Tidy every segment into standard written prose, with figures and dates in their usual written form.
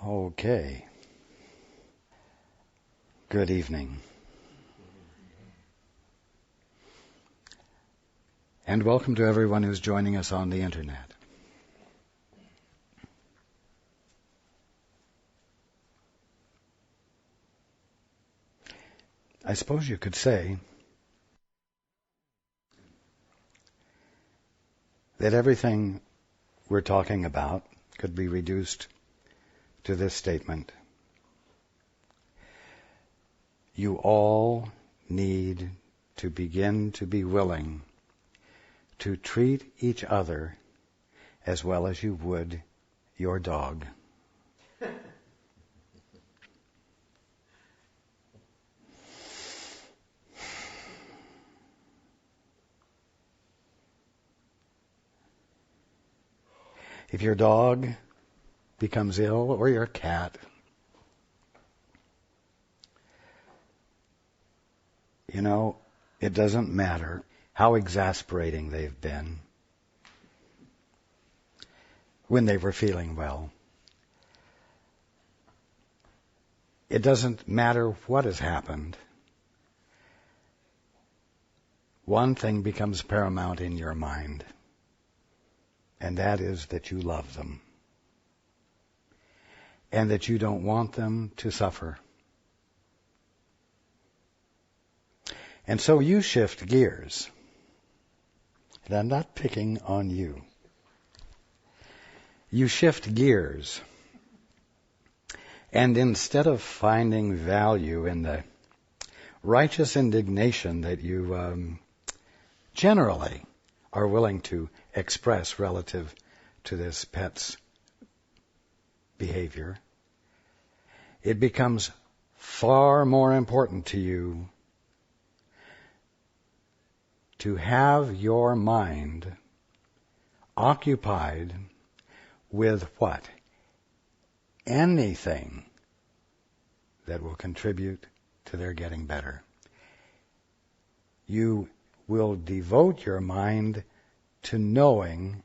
Okay. Good evening. And welcome to everyone who's joining us on the internet. I suppose you could say that everything we're talking about could be reduced to this statement. You all need to begin to be willing to treat each other as well as you would your dog. If your dog becomes ill, or your cat, it doesn't matter how exasperating they've been when they were feeling well. It doesn't matter what has happened. One thing becomes paramount in your mind, and that is that you love them and that you don't want them to suffer. And so you shift gears. And I'm not picking on you. You shift gears. And instead of finding value in the righteous indignation that you generally are willing to express relative to this pet's behavior, it becomes far more important to you to have your mind occupied with what? Anything that will contribute to their getting better. You will devote your mind to knowing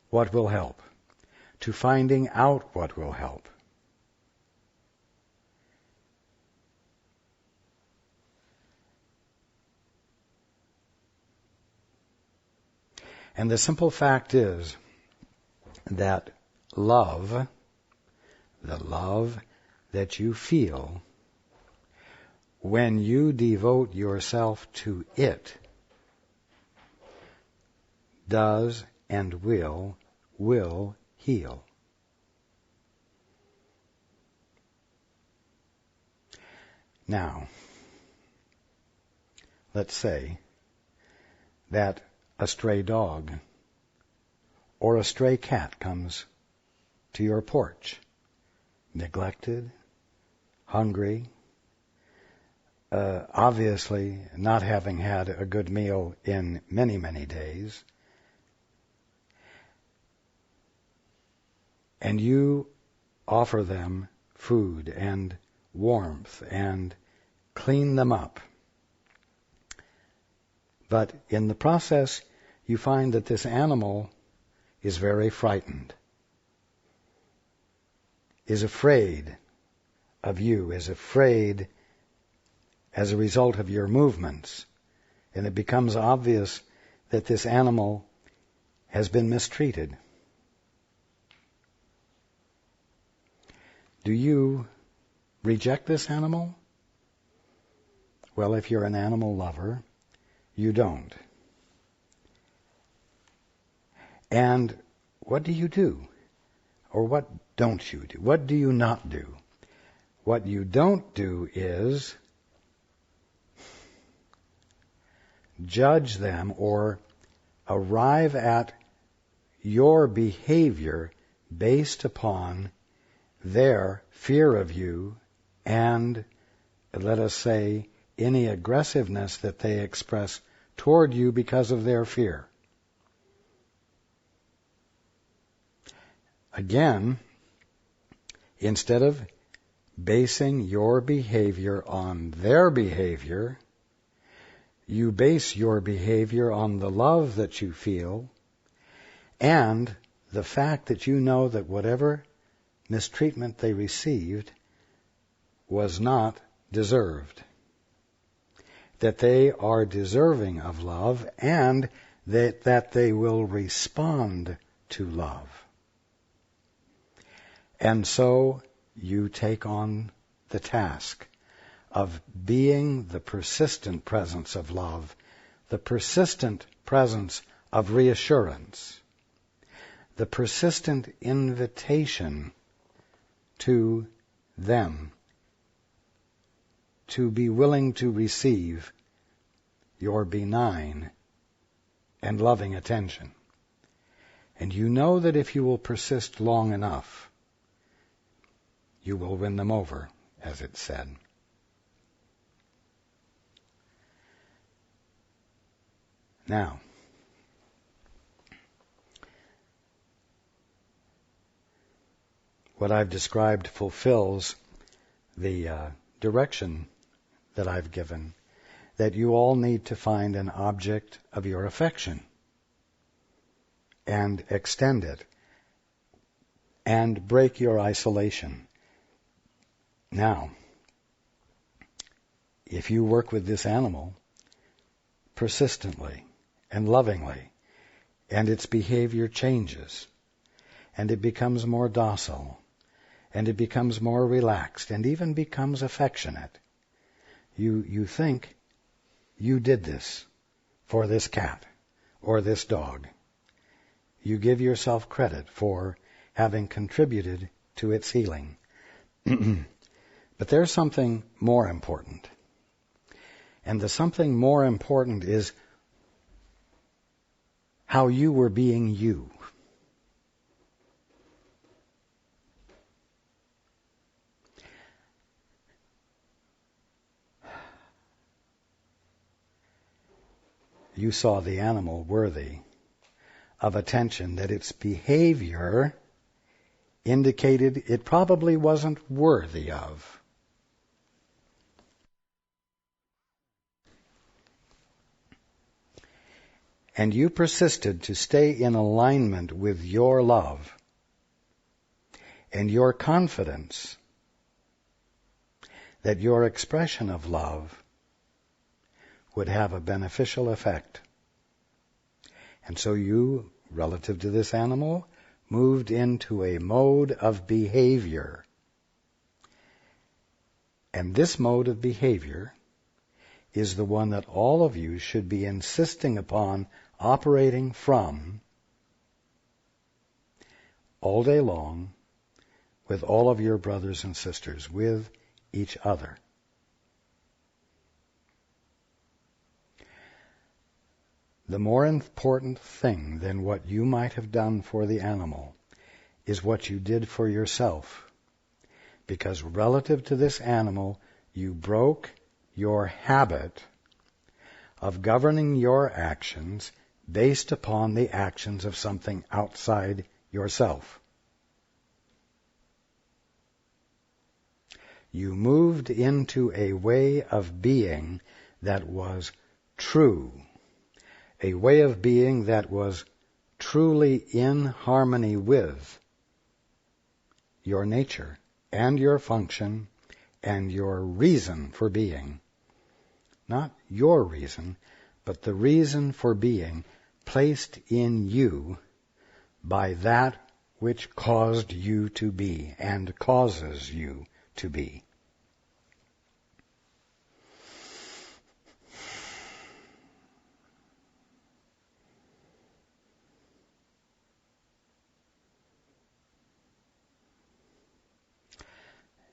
what will help, to finding out what will help. And the simple fact is that love, the love that you feel when you devote yourself to it, does and will heal. Now, let's say that a stray dog or a stray cat comes to your porch, neglected, hungry, obviously not having had a good meal in many, many days, and you offer them food and warmth and clean them up. But in the process, you find that this animal is very frightened, is afraid of you, is afraid as a result of your movements. And it becomes obvious that this animal has been mistreated. Do you reject this animal? Well, if you're an animal lover, you don't. And what do you do? Or what don't you do? What do you not do? What you don't do is judge them or arrive at your behavior based upon their fear of you and, let us say, any aggressiveness that they express toward you because of their fear. Again, instead of basing your behavior on their behavior, you base your behavior on the love that you feel and the fact that you know that whatever mistreatment they received was not deserved, that they are deserving of love, and that they will respond to love. And so you take on the task of being the persistent presence of love, the persistent presence of reassurance, the persistent invitation to them to be willing to receive your benign and loving attention. And you know that if you will persist long enough, you will win them over, as it said. Now, what I've described fulfills the direction that I've given, that you all need to find an object of your affection and extend it and break your isolation. Now, if you work with this animal persistently and lovingly, and its behavior changes, and it becomes more docile, and it becomes more relaxed, and even becomes affectionate, you think you did this for this cat or this dog. You give yourself credit for having contributed to its healing. But there's something more important. And the something more important is how you were being you. You saw the animal worthy of attention that its behavior indicated it probably wasn't worthy of. And you persisted to stay in alignment with your love and your confidence that your expression of love would have a beneficial effect. And so you, relative to this animal, moved into a mode of behavior. And this mode of behavior is the one that all of you should be insisting upon operating from all day long with all of your brothers and sisters, with each other. The more important thing than what you might have done for the animal is what you did for yourself. Because relative to this animal, you broke your habit of governing your actions based upon the actions of something outside yourself. You moved into a way of being that was true, a way of being that was truly in harmony with your nature and your function and your reason for being. Not your reason, but the reason for being placed in you by that which caused you to be and causes you to be.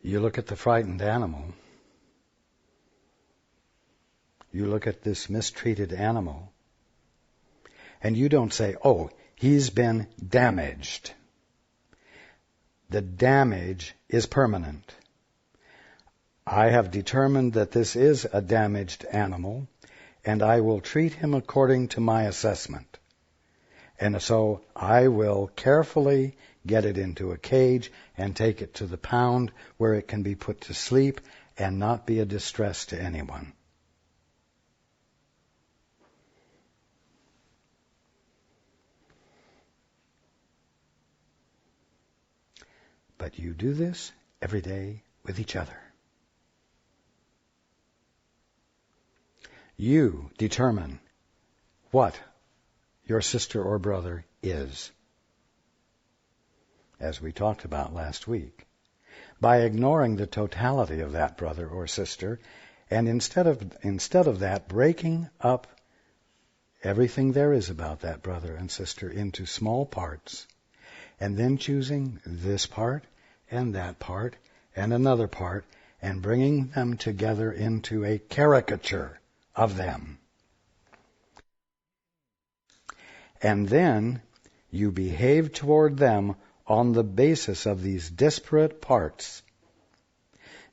You look at the frightened animal. You look at this mistreated animal. And you don't say, oh, he's been damaged. The damage is permanent. I have determined that this is a damaged animal, and I will treat him according to my assessment. And so I will carefully get it into a cage and take it to the pound where it can be put to sleep and not be a distress to anyone. But you do this every day with each other. You determine what your sister or brother is, as we talked about last week, by ignoring the totality of that brother or sister, and instead of that, breaking up everything there is about that brother and sister into small parts, and then choosing this part and that part and another part, and bringing them together into a caricature of them. And then you behave toward them on the basis of these disparate parts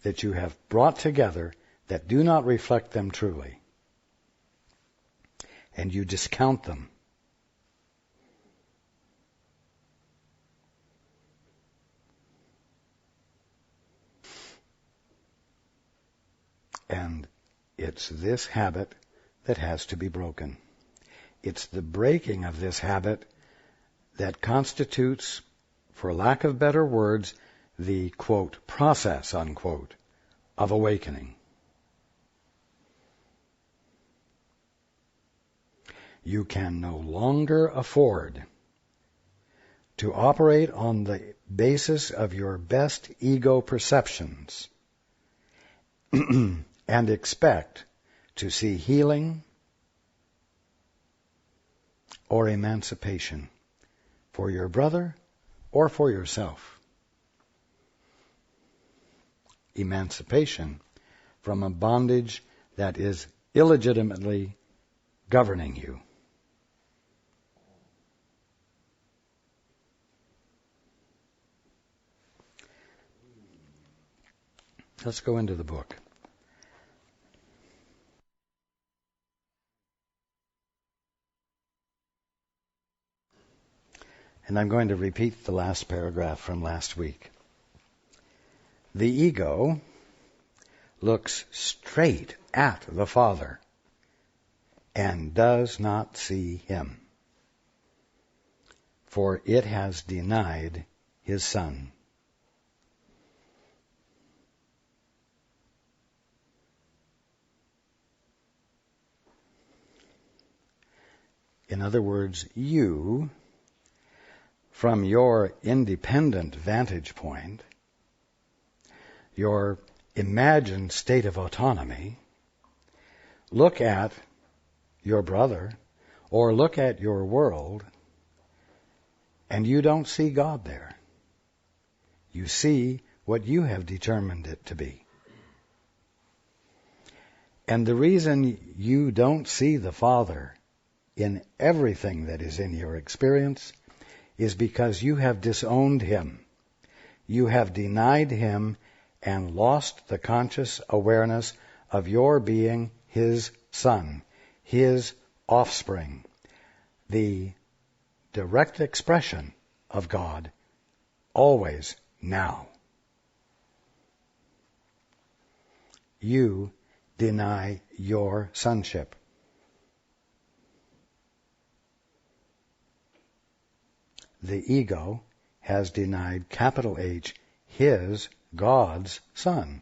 that you have brought together that do not reflect them truly. And you discount them. And it's this habit that has to be broken. It's the breaking of this habit that constitutes, for lack of better words, the, quote, process, unquote, of awakening. You can no longer afford to operate on the basis of your best ego perceptions and expect to see healing or emancipation for your brother or for yourself. Emancipation from a bondage that is illegitimately governing you. Let's go into the book. And I'm going to repeat the last paragraph from last week. The ego looks straight at the Father and does not see him, for it has denied his Son. In other words, you, from your independent vantage point, your imagined state of autonomy, look at your brother or look at your world, and you don't see God there. You see what you have determined it to be. And the reason you don't see the Father in everything that is in your experience is because you have disowned him. You have denied him and lost the conscious awareness of your being his son, his offspring, the direct expression of God, always now. You deny your sonship. The ego has denied, capital H, his, God's Son.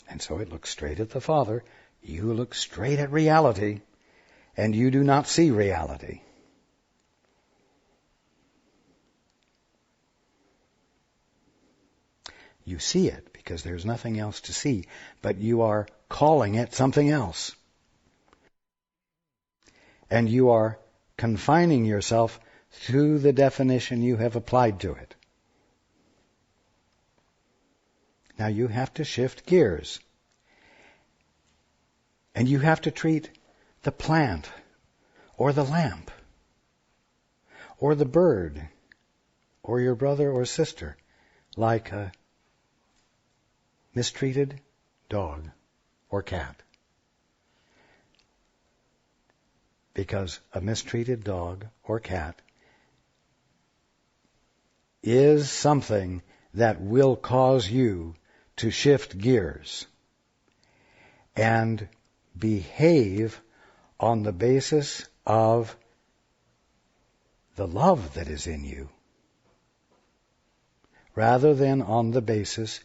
And so it looks straight at the Father. You look straight at reality, and you do not see reality. You see it because there's nothing else to see, but you are calling it something else. And you are confining yourself to the definition you have applied to it. Now you have to shift gears. And you have to treat the plant, or the lamp, or the bird, or your brother or sister, like a mistreated dog or cat. Because a mistreated dog or cat is something that will cause you to shift gears and behave on the basis of the love that is in you rather than on the basis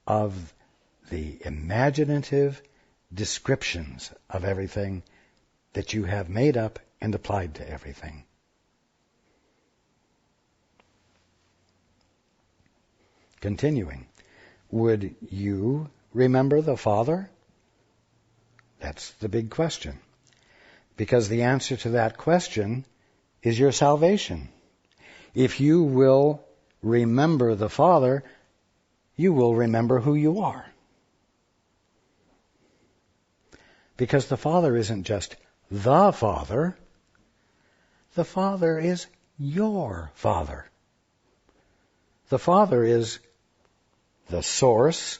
of the imaginative descriptions of everything that you have made up and applied to everything. Continuing, would you remember the Father? That's the big question. Because the answer to that question is your salvation. If you will remember the Father, you will remember who you are. Because the Father isn't just the Father. The Father is your Father. The Father is the source,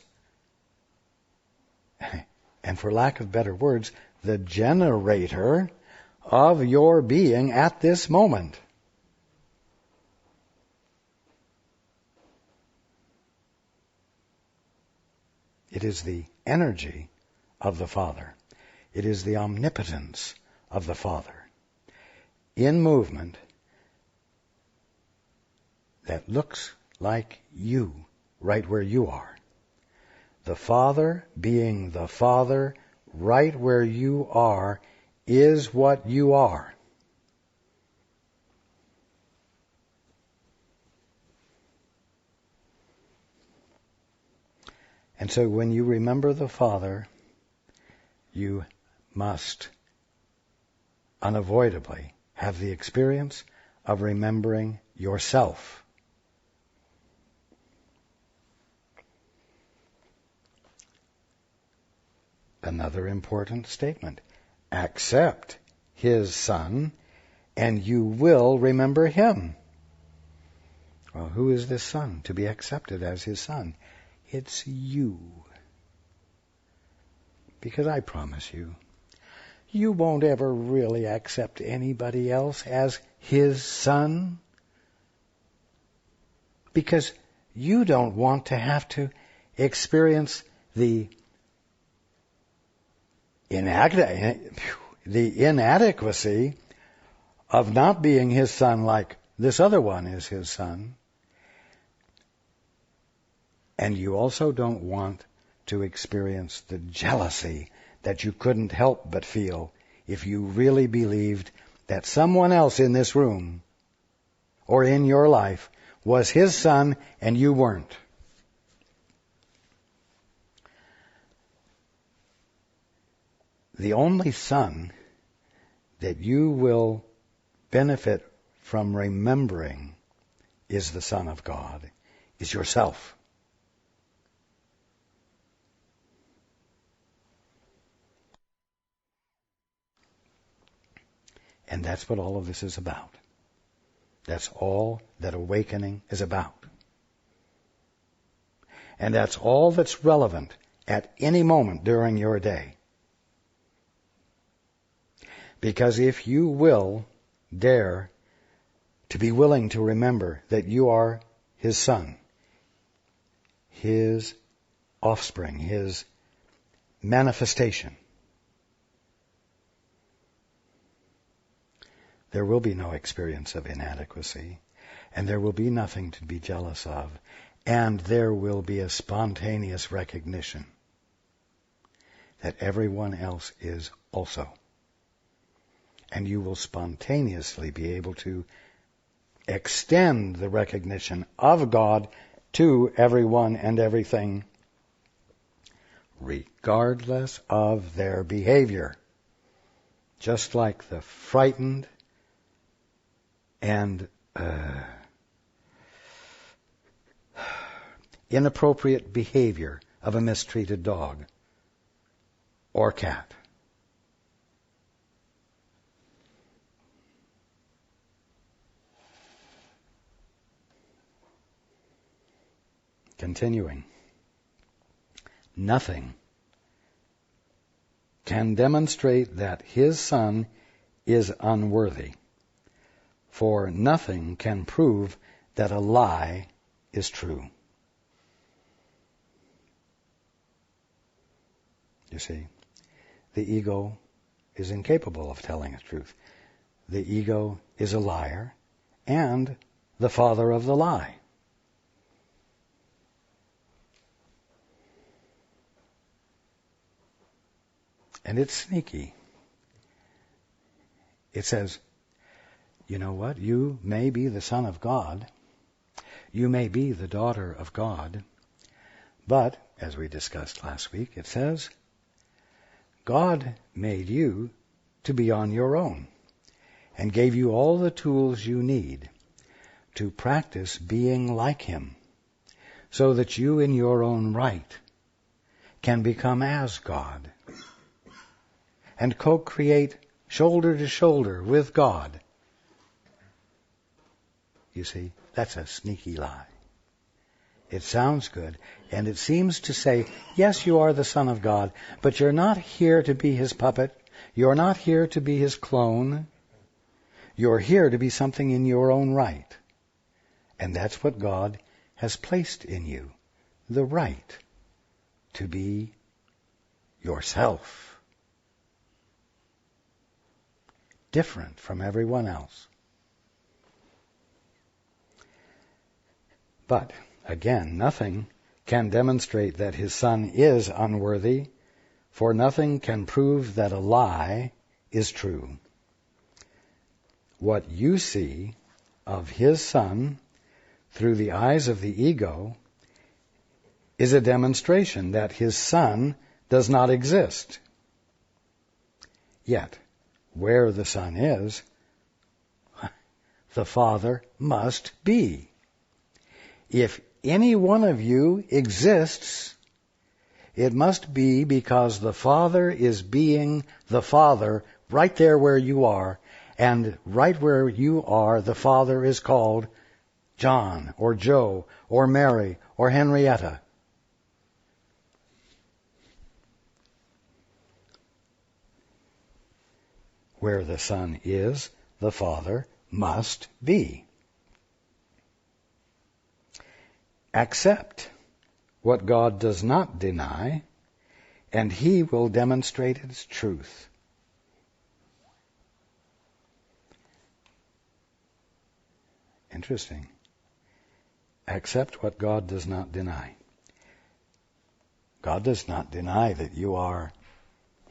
and for lack of better words, the generator of your being at this moment. It is the energy of the Father. It is the omnipotence of the Father in movement that looks like you right where you are. The Father being the Father right where you are is what you are. And so when you remember the Father, you must unavoidably have the experience of remembering yourself. Another important statement. Accept His Son, and you will remember Him. Well, who is this Son to be accepted as His Son? It's you. Because I promise you, you won't ever really accept anybody else as His Son. Because you don't want to have to experience the inadequacy of not being His Son like this other one is His Son. And you also don't want to experience the jealousy that you couldn't help but feel if you really believed that someone else in this room or in your life was His Son and you weren't. The only Son that you will benefit from remembering is the Son of God, is yourself. And that's what all of this is about. That's all that awakening is about. And that's all that's relevant at any moment during your day. Because if you will dare to be willing to remember that you are His Son, His offspring, His manifestation, there will be no experience of inadequacy, and there will be nothing to be jealous of, and there will be a spontaneous recognition that everyone else is also. And you will spontaneously be able to extend the recognition of God to everyone and everything, regardless of their behavior. Just like the frightened and inappropriate behavior of a mistreated dog or cat. Continuing. Nothing can demonstrate that His Son is unworthy, for nothing can prove that a lie is true. You see, the ego is incapable of telling the truth. The ego is a liar and the father of the lie. And it's sneaky. It says, you know what? You may be the son of God. You may be the daughter of God. But, as we discussed last week, it says, God made you to be on your own and gave you all the tools you need to practice being like Him, so that you in your own right can become as God and co-create shoulder to shoulder with God. You see, that's a sneaky lie. It sounds good, and it seems to say, yes, you are the Son of God, but you're not here to be His puppet. You're not here to be His clone. You're here to be something in your own right. And that's what God has placed in you, the right to be yourself, different from everyone else. But, again, nothing can demonstrate that His Son is unworthy, for nothing can prove that a lie is true. What you see of His Son through the eyes of the ego is a demonstration that His Son does not exist. Yet, where the Son is, the Father must be. If any one of you exists, it must be because the Father is being the Father right there where you are, and right where you are, the Father is called John, or Joe, or Mary, or Henrietta. Where the Son is, the Father must be. Accept what God does not deny, and He will demonstrate its truth. Interesting. Accept what God does not deny. God does not deny that you are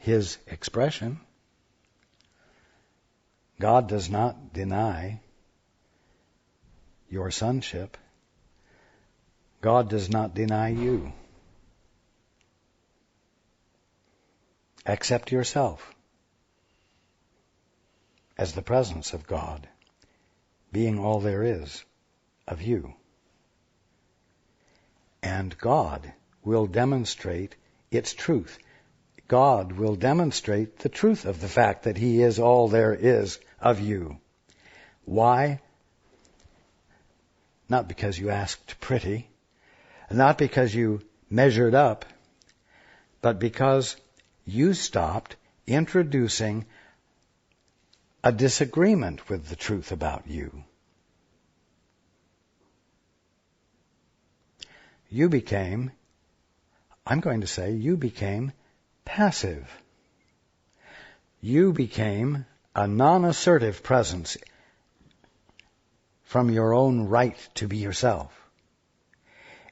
His expression. God does not deny your sonship. God does not deny you. Accept yourself as the presence of God, being all there is of you. And God will demonstrate its truth. God will demonstrate the truth of the fact that He is all there is of you. Why? Not because you asked pretty, not because you measured up, but because you stopped introducing a disagreement with the truth about you. You became passive. You became a non-assertive presence from your own right to be yourself.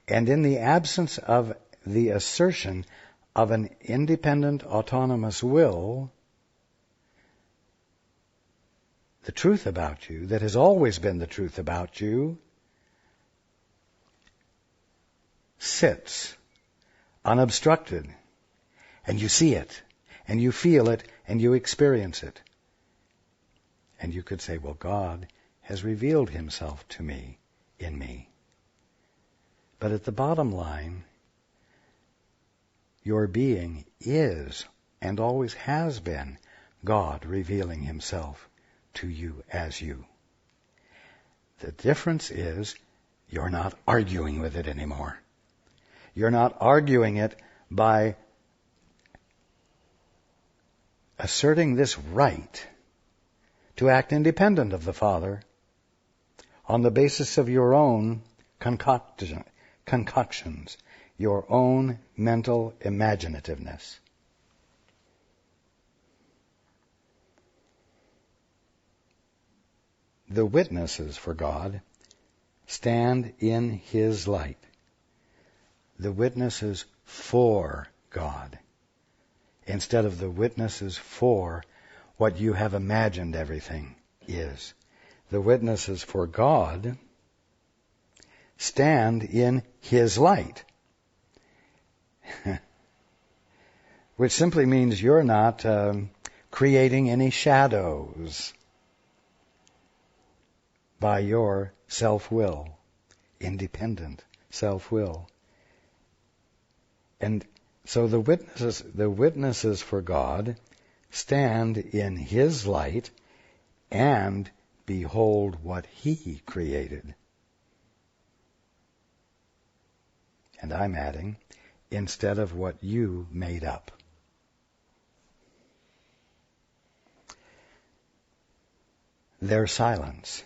And in the absence of the assertion of an independent, autonomous will, the truth about you, that has always been the truth about you, sits unobstructed. And you see it, and you feel it, and you experience it. And you could say, well, God has revealed Himself to me, in me. But at the bottom line, your being is, and always has been, God revealing Himself to you as you. The difference is, you're not arguing with it anymore. You're not arguing it by asserting this right to act independent of the Father on the basis of your own concoctions, your own mental imaginativeness. The witnesses for God stand in His light. The witnesses for God instead of the witnesses for what you have imagined everything is. The witnesses for God stand in His light. Which simply means you're not creating any shadows by your self-will, independent self-will. And so the witnesses for God stand in His light and behold what He created. And I'm adding, instead of what you made up. Their silence,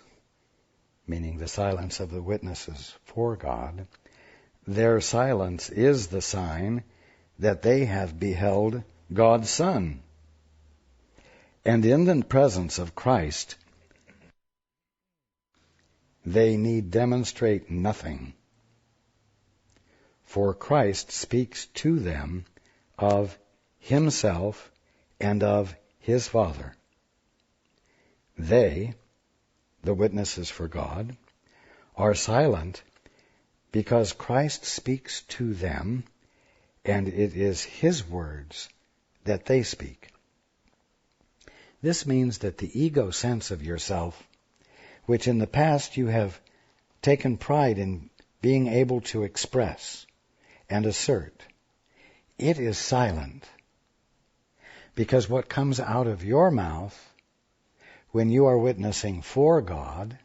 meaning the silence of the witnesses for God, their silence is the sign that they have beheld God's Son. And in the presence of Christ, they need demonstrate nothing, for Christ speaks to them of Himself and of His Father. They, the witnesses for God, are silent because Christ speaks to them, and it is His words that they speak. This means that the ego sense of yourself, which in the past you have taken pride in being able to express and assert, it is silent, because what comes out of your mouth when you are witnessing for God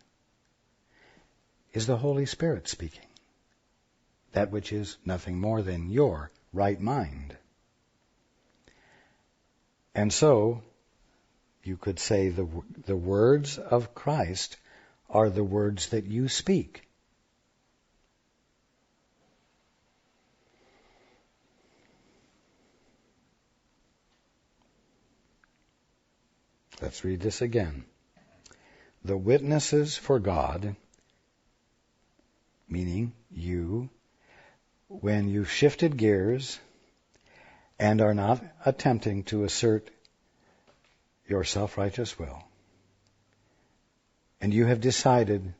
is the Holy Spirit speaking, that which is nothing more than your right mind. And so, you could say the words of Christ are the words that you speak. Let's read this again. The witnesses for God, meaning you, when you've shifted gears and are not attempting to assert your self-righteous will, and you have decided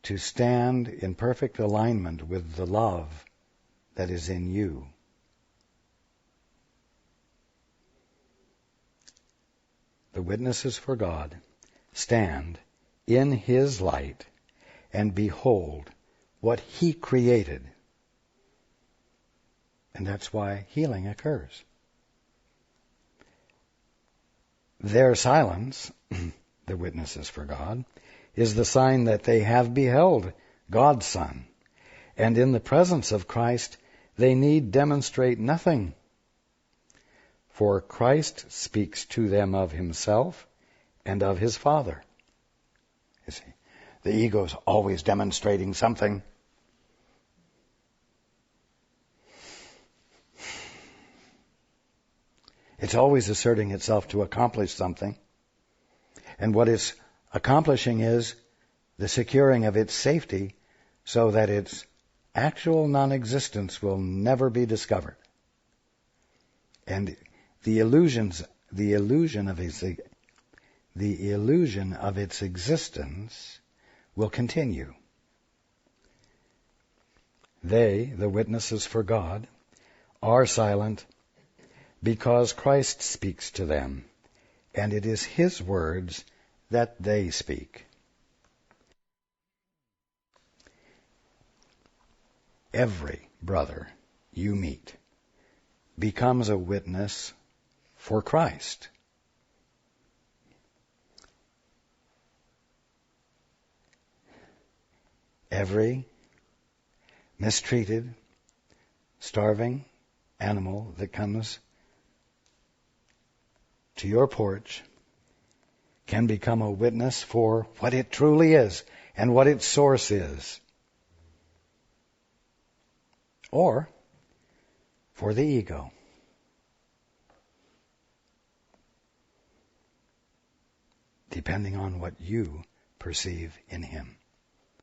to stand in perfect alignment with the love that is in you, the witnesses for God stand in His light and behold what He created. And that's why healing occurs. Their silence, the witnesses for God, is the sign that they have beheld God's Son. And in the presence of Christ, they need demonstrate nothing. For Christ speaks to them of Himself and of His Father. You see, the ego is always demonstrating something. It's always asserting itself to accomplish something. And what it's accomplishing is the securing of its safety so that its actual non-existence will never be discovered. And the illusion of its existence will continue. They, the witnesses for God, are silent because Christ speaks to them, and it is His words that they speak. Every brother you meet becomes a witness for Christ. Every mistreated, starving animal that comes to your porch can become a witness for what it truly is and what its source is. Or for the ego. Depending on what you perceive in him.